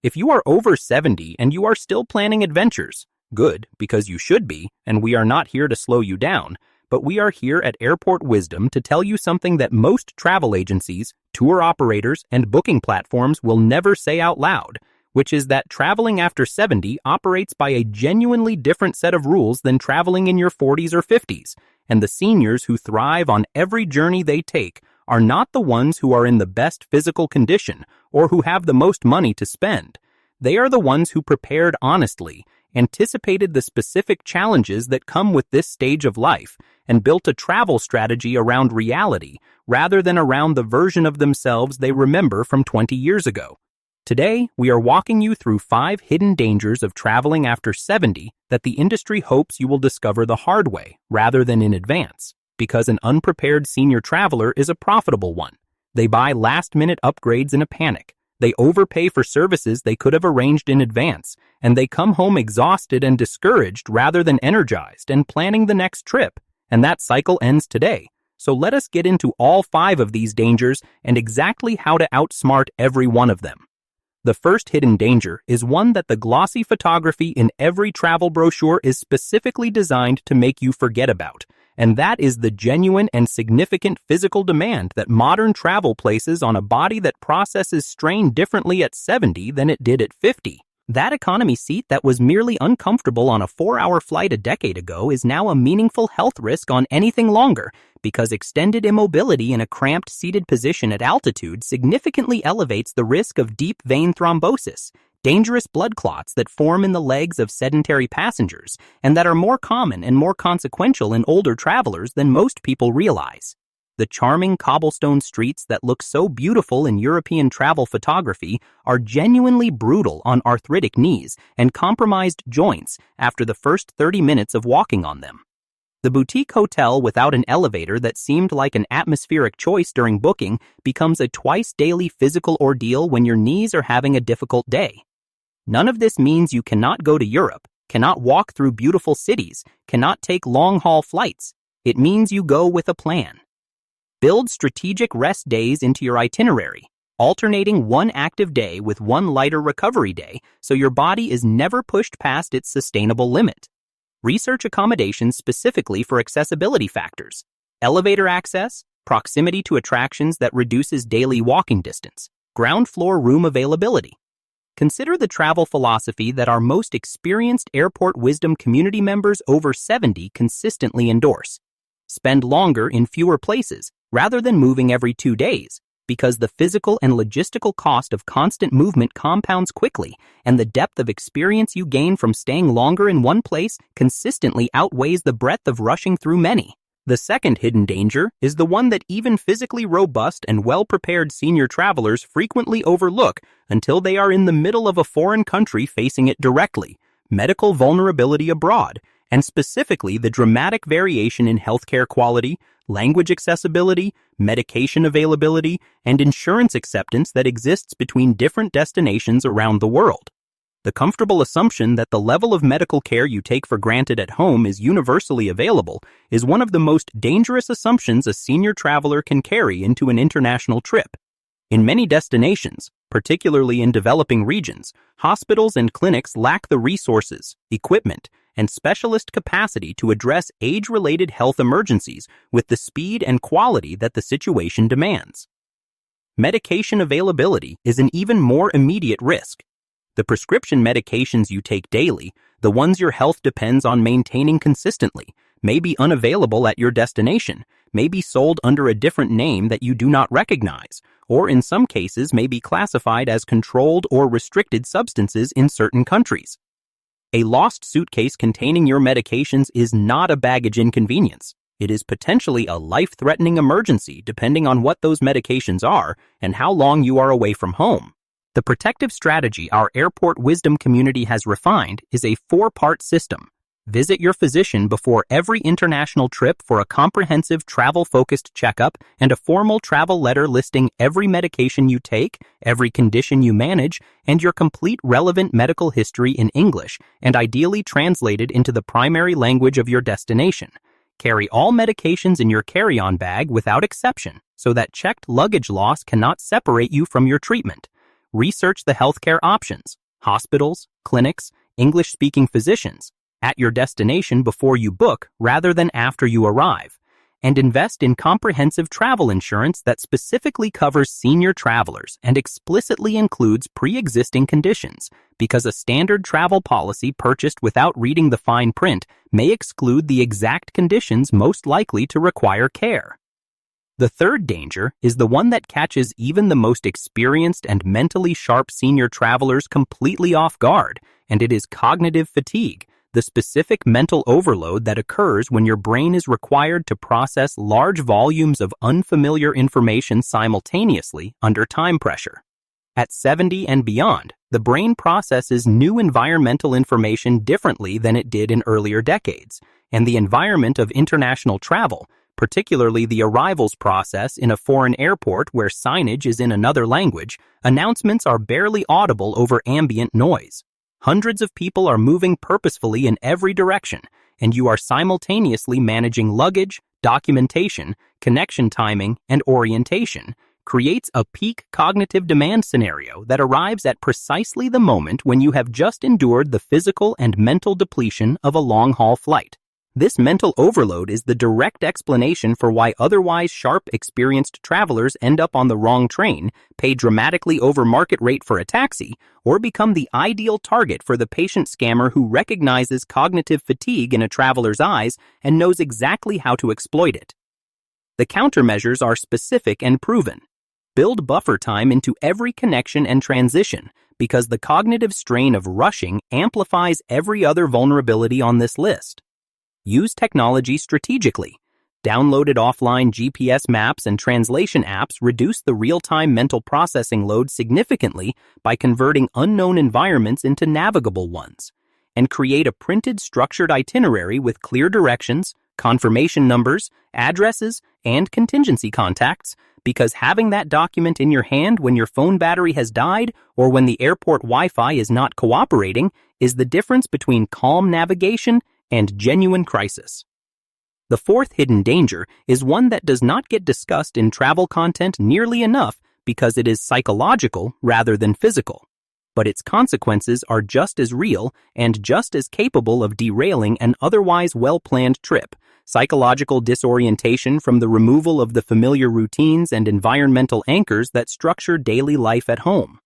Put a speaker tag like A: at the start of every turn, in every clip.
A: If you are over 70 and you are still planning adventures, good, because you should be, and we are not here to slow you down, but we are here at Airport Wisdom to tell you something that most travel agencies, tour operators, and booking platforms will never say out loud, which is that traveling after 70 operates by a genuinely different set of rules than traveling in your 40s or 50s, and the seniors who thrive on every journey they take are not the ones who are in the best physical condition or who have the most money to spend. They are the ones who prepared honestly, anticipated the specific challenges that come with this stage of life, and built a travel strategy around reality rather than around the version of themselves they remember from 20 years ago. Today, we are walking you through 5 hidden dangers of traveling after 70 that the industry hopes you will discover the hard way rather than in advance, because an unprepared senior traveler is a profitable one. They buy last-minute upgrades in a panic. They overpay for services they could have arranged in advance, and they come home exhausted and discouraged rather than energized and planning the next trip. And that cycle ends today. So let us get into all 5 of these dangers and exactly how to outsmart every one of them. The first hidden danger is one that the glossy photography in every travel brochure is specifically designed to make you forget about, and that is the genuine and significant physical demand that modern travel places on a body that processes strain differently at 70 than it did at 50. That economy seat that was merely uncomfortable on a 4-hour flight a decade ago is now a meaningful health risk on anything longer, because extended immobility in a cramped seated position at altitude significantly elevates the risk of deep vein thrombosis, dangerous blood clots that form in the legs of sedentary passengers and that are more common and more consequential in older travelers than most people realize. The charming cobblestone streets that look so beautiful in European travel photography are genuinely brutal on arthritic knees and compromised joints after the first 30 minutes of walking on them. The boutique hotel without an elevator that seemed like an atmospheric choice during booking becomes a twice-daily physical ordeal when your knees are having a difficult day. None of this means you cannot go to Europe, cannot walk through beautiful cities, cannot take long-haul flights. It means you go with a plan. Build strategic rest days into your itinerary, alternating one active day with one lighter recovery day so your body is never pushed past its sustainable limit. Research accommodations specifically for accessibility factors, elevator access, proximity to attractions that reduces daily walking distance, ground floor room availability. Consider the travel philosophy that our most experienced Airport Wisdom community members over 70 consistently endorse. Spend longer in fewer places rather than moving every 2 days, because the physical and logistical cost of constant movement compounds quickly, and the depth of experience you gain from staying longer in one place consistently outweighs the breadth of rushing through many. The second hidden danger is the one that even physically robust and well-prepared senior travelers frequently overlook until they are in the middle of a foreign country facing it directly: medical vulnerability abroad, and specifically the dramatic variation in healthcare quality, language accessibility, medication availability, and insurance acceptance that exists between different destinations around the world. The comfortable assumption that the level of medical care you take for granted at home is universally available is one of the most dangerous assumptions a senior traveler can carry into an international trip. In many destinations, particularly in developing regions, hospitals and clinics lack the resources, equipment, and specialist capacity to address age-related health emergencies with the speed and quality that the situation demands. Medication availability is an even more immediate risk. The prescription medications you take daily, the ones your health depends on maintaining consistently, may be unavailable at your destination, may be sold under a different name that you do not recognize, or in some cases may be classified as controlled or restricted substances in certain countries. A lost suitcase containing your medications is not a baggage inconvenience. It is potentially a life-threatening emergency depending on what those medications are and how long you are away from home. The protective strategy our Airport Wisdom community has refined is a 4-part system. Visit your physician before every international trip for a comprehensive travel-focused checkup and a formal travel letter listing every medication you take, every condition you manage, and your complete relevant medical history in English, and ideally translated into the primary language of your destination. Carry all medications in your carry-on bag without exception, so that checked luggage loss cannot separate you from your treatment. research the healthcare options, hospitals, clinics, English-speaking physicians, at your destination before you book rather than after you arrive, and invest in comprehensive travel insurance that specifically covers senior travelers and explicitly includes pre-existing conditions, because a standard travel policy purchased without reading the fine print may exclude the exact conditions most likely to require care. The third danger is the one that catches even the most experienced and mentally sharp senior travelers completely off guard, and it is cognitive fatigue, the specific mental overload that occurs when your brain is required to process large volumes of unfamiliar information simultaneously under time pressure. At 70 and beyond, the brain processes new environmental information differently than it did in earlier decades, and the environment of international travel, particularly the arrivals process in a foreign airport where signage is in another language, announcements are barely audible over ambient noise. Hundreds of people are moving purposefully in every direction, and you are simultaneously managing luggage, documentation, connection timing, and orientation, creates a peak cognitive demand scenario that arrives at precisely the moment when you have just endured the physical and mental depletion of a long-haul flight. This mental overload is the direct explanation for why otherwise sharp, experienced travelers end up on the wrong train, pay dramatically over market rate for a taxi, or become the ideal target for the patient scammer who recognizes cognitive fatigue in a traveler's eyes and knows exactly how to exploit it. The countermeasures are specific and proven. Build buffer time into every connection and transition, because the cognitive strain of rushing amplifies every other vulnerability on this list. Use technology strategically. Downloaded offline GPS maps and translation apps reduce the real-time mental processing load significantly by converting unknown environments into navigable ones, and create a printed structured itinerary with clear directions, confirmation numbers, addresses, and contingency contacts, because having that document in your hand when your phone battery has died or when the airport Wi-Fi is not cooperating is the difference between calm navigation and genuine crisis. The fourth hidden danger is one that does not get discussed in travel content nearly enough because it is psychological rather than physical. But its consequences are just as real and just as capable of derailing an otherwise well-planned trip: psychological disorientation from the removal of the familiar routines and environmental anchors that structure daily life at home.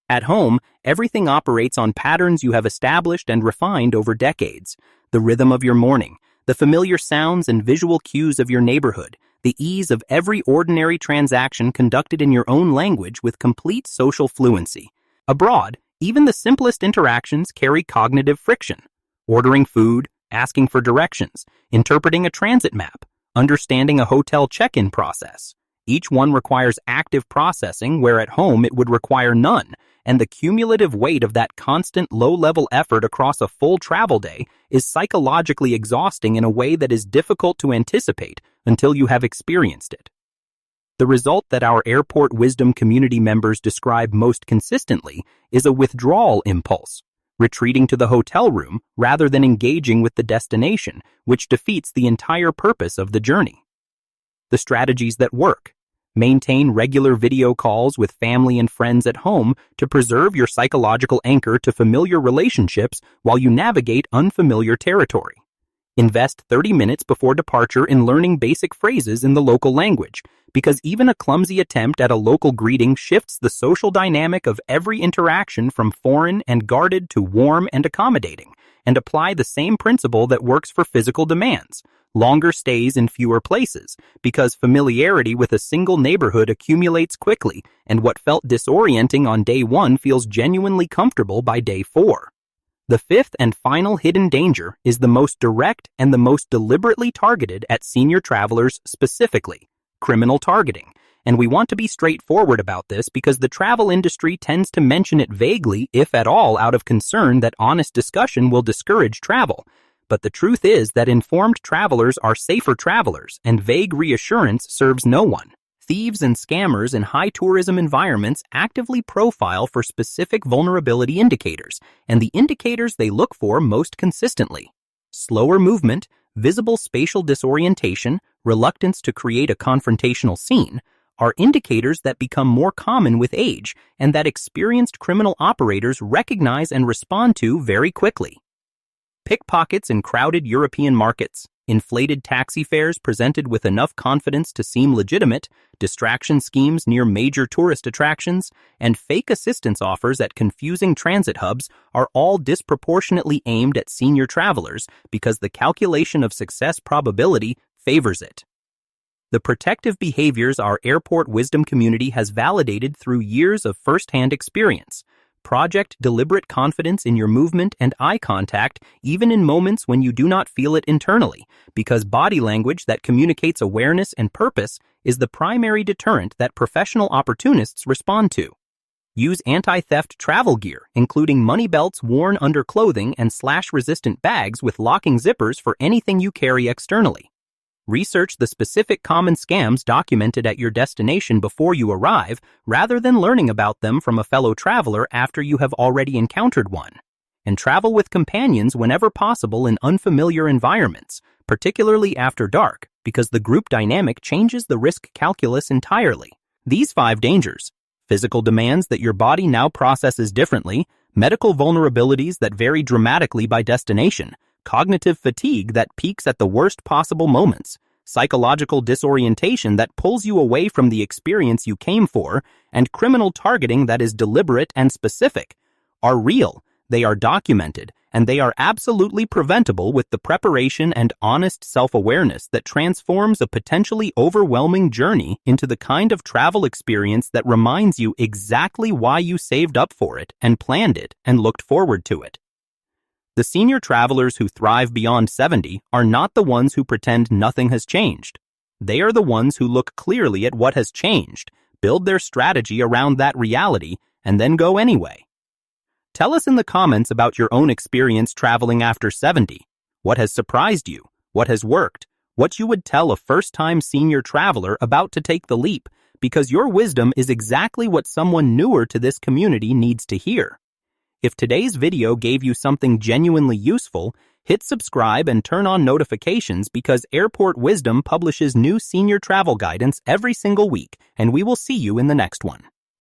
A: At home, everything operates on patterns you have established and refined over decades: the rhythm of your morning, the familiar sounds and visual cues of your neighborhood, the ease of every ordinary transaction conducted in your own language with complete social fluency. Abroad, even the simplest interactions carry cognitive friction: ordering food, asking for directions, interpreting a transit map, understanding a hotel check-in process. Each one requires active processing where at home it would require none, and the cumulative weight of that constant low-level effort across a full travel day is psychologically exhausting in a way that is difficult to anticipate until you have experienced it. The result that our Airport Wisdom community members describe most consistently is a withdrawal impulse, retreating to the hotel room rather than engaging with the destination, which defeats the entire purpose of the journey. The strategies that work: maintain regular video calls with family and friends at home to preserve your psychological anchor to familiar relationships while you navigate unfamiliar territory. Invest 30 minutes before departure in learning basic phrases in the local language, because even a clumsy attempt at a local greeting shifts the social dynamic of every interaction from foreign and guarded to warm and accommodating, and apply the same principle that works for physical demands: longer stays in fewer places, because familiarity with a single neighborhood accumulates quickly, and what felt disorienting on day 1 feels genuinely comfortable by day 4. The fifth and final hidden danger is the most direct and the most deliberately targeted at senior travelers specifically: criminal targeting. And we want to be straightforward about this because the travel industry tends to mention it vaguely, if at all, out of concern that honest discussion will discourage travel. But the truth is that informed travelers are safer travelers, and vague reassurance serves no one. Thieves and scammers in high tourism environments actively profile for specific vulnerability indicators, and the indicators they look for most consistently: slower movement, visible spatial disorientation, reluctance to create a confrontational scene, are indicators that become more common with age and that experienced criminal operators recognize and respond to very quickly. Pickpockets in crowded European markets, inflated taxi fares presented with enough confidence to seem legitimate, distraction schemes near major tourist attractions, and fake assistance offers at confusing transit hubs are all disproportionately aimed at senior travelers because the calculation of success probability favors it. The protective behaviors our airport wisdom community has validated through years of first-hand experience. Project deliberate confidence in your movement and eye contact even in moments when you do not feel it internally, because body language that communicates awareness and purpose is the primary deterrent that professional opportunists respond to. Use anti-theft travel gear, including money belts worn under clothing and slash-resistant bags with locking zippers for anything you carry externally. Research the specific common scams documented at your destination before you arrive, rather than learning about them from a fellow traveler after you have already encountered one. And travel with companions whenever possible in unfamiliar environments, particularly after dark, because the group dynamic changes the risk calculus entirely. These 5 dangers: physical demands that your body now processes differently, medical vulnerabilities that vary dramatically by destination, cognitive fatigue that peaks at the worst possible moments, psychological disorientation that pulls you away from the experience you came for, and criminal targeting that is deliberate and specific, are real, they are documented, and they are absolutely preventable with the preparation and honest self-awareness that transforms a potentially overwhelming journey into the kind of travel experience that reminds you exactly why you saved up for it and planned it and looked forward to it. The senior travelers who thrive beyond 70 are not the ones who pretend nothing has changed. They are the ones who look clearly at what has changed, build their strategy around that reality, and then go anyway. Tell us in the comments about your own experience traveling after 70. What has surprised you? What has worked? What you would tell a first-time senior traveler about to take the leap, because your wisdom is exactly what someone newer to this community needs to hear. If today's video gave you something genuinely useful, hit subscribe and turn on notifications because Airport Wisdom publishes new senior travel guidance every single week, and we will see you in the next one.